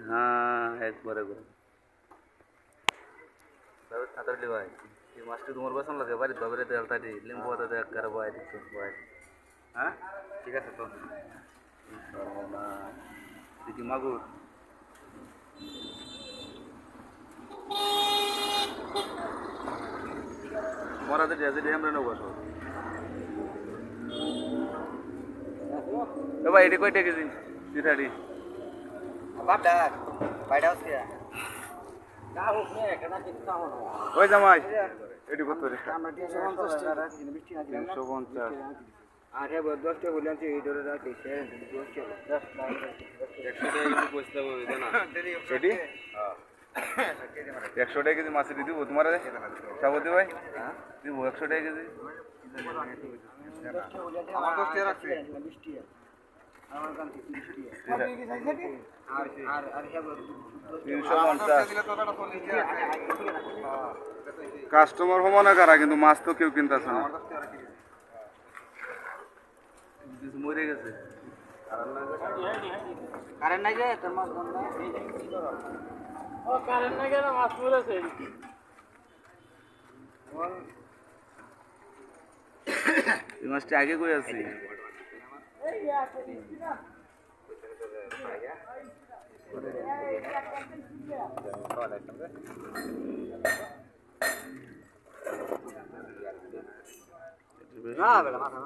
হ্যাঁ একবারে করে তাড়াতাড়ি ভাই এই মাছটি তোমার পছন্দ লাগে বাড়ি বাবারে তাড়াতাড়ি লিম্বু হাতে এক কারা ভাই দিচ্ছ ভাই হ্যাঁ ঠিক আছে তো দেখি মাগুর মরাতে যে আমরা নেবো ভাই এটি কয়টা কেজি চিঠাড়ি ওই জামাই এটি কত 350 আর হ্যাঁ 10টা বললাম যে এই ধরে রাখি 100 টাকা কেজি মাছ দিব তোমার সাবতী ভাই দিব 100 টাকা কেজি আমার 10 টাকা রাখছি 20 টাকা আমার কাছে 30 টাকা আর আর হ্যাঁ 350 কাস্টমার হবো না কারা কিন্তু মাছ তো কেউ কিনতেছে না মরে গেছে কারেন্ট নাই যে তোর মাছ বন্ধ ও কারেন্ট নাই কেন মাছ মরেছে এই মাছটা আগে কই আছে না বেটা মাছ না